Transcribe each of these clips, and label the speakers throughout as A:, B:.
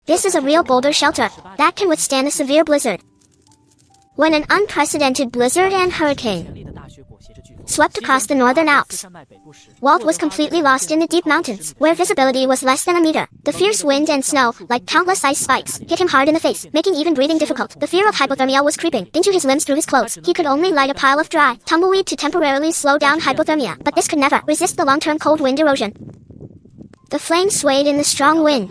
A: This is a real boulder shelter that can withstand a severe blizzard. When an unprecedented blizzard and hurricane swept across the northern Alps, Walt was completely lost in the deep mountains, where visibility was less than a meter. The fierce wind and snow, like countless ice spikes, hit him hard in the face, making even breathing difficult. The fear of hypothermia was creeping into his limbs through his clothes. He could only light a pile of dry tumbleweed to temporarily slow down hypothermia, but this could never resist the long-term cold wind erosion. The flame swayed in the strong wind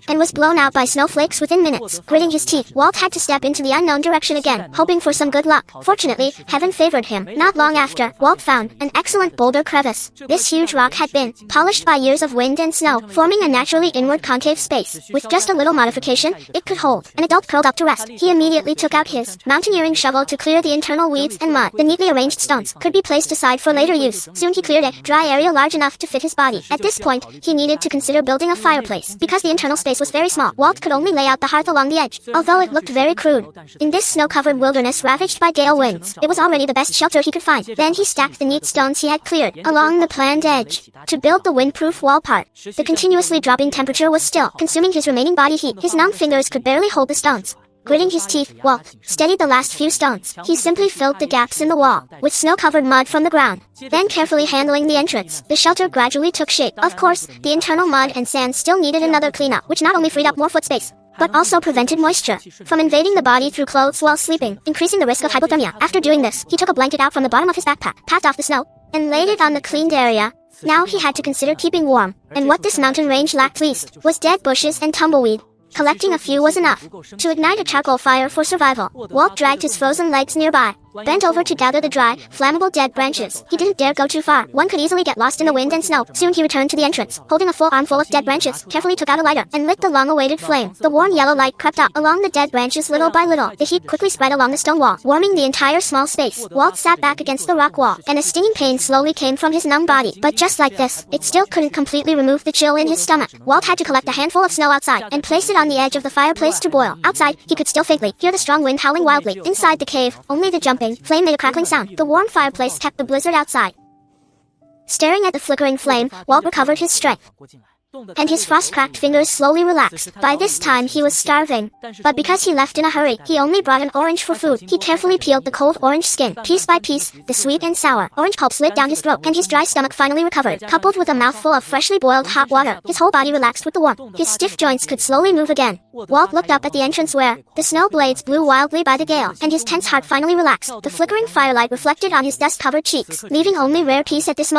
A: and was blown out by snowflakes within minutes. Gritting his teeth, Walt had to step into the unknown direction again, hoping for some good luck. Fortunately, heaven favored him. Not long after, Walt found an excellent boulder crevice. This huge rock had been polished by years of wind and snow, forming a naturally inward concave space. With just a little modification, it could hold an adult curled up to rest. He immediately took out his mountaineering shovel to clear the internal weeds and mud. The neatly arranged stones could be placed aside for later use. Soon he cleared a dry area large enough to fit his body. At this point, he needed to consider building a fireplace. Because the internal space was very small, Walt could only lay out the hearth along the edge, although it looked very crude. In this snow-covered wilderness ravaged by gale winds, it was already the best shelter he could find. Then he stacked the neat stones he had cleared along the planned edge to build the windproof wall part. The continuously dropping temperature was still consuming his remaining body heat. His numb fingers could barely hold the stones. Gritting his teeth, Walt steadied the last few stones. He simply filled the gaps in the wall with snow-covered mud from the ground. Then carefully handling the entrance, the shelter gradually took shape. Of course, the internal mud and sand still needed another cleanup, which not only freed up more foot space, but also prevented moisture from invading the body through clothes while sleeping, increasing the risk of hypothermia. After doing this, he took a blanket out from the bottom of his backpack, packed off the snow, and laid it on the cleaned area. Now he had to consider keeping warm, and what this mountain range lacked least was dead bushes and tumbleweed. Collecting a few was enough to ignite a charcoal fire for survival. Walt dragged his frozen legs nearby, bent over to gather the dry, flammable dead branches. He didn't dare go too far. One could easily get lost in the wind and snow. Soon he returned to the entrance, holding a full armful of dead branches, carefully took out a lighter, and lit the long-awaited flame. The warm yellow light crept up along the dead branches little by little. The heat quickly spread along the stone wall, warming the entire small space. Walt sat back against the rock wall, and a stinging pain slowly came from his numb body. But just like this, it still couldn't completely remove the chill in his stomach. Walt had to collect a handful of snow outside and place it on the edge of the fireplace to boil. Outside, he could still faintly hear the strong wind howling wildly. Inside the cave, only the jumping flame made a crackling sound. The warm fireplace kept the blizzard outside. Staring at the flickering flame, Walt recovered his strength, and his frost-cracked fingers slowly relaxed. By this time he was starving, but because he left in a hurry, he only brought an orange for food. He carefully peeled the cold orange skin. Piece by piece, the sweet and sour orange pulp slid down his throat, and his dry stomach finally recovered. Coupled with a mouthful of freshly boiled hot water, his whole body relaxed with the warmth. His stiff joints could slowly move again. Walt looked up at the entrance where the snow blades blew wildly by the gale, and his tense heart finally relaxed. The flickering firelight reflected on his dust-covered cheeks, leaving only rare peace at this moment.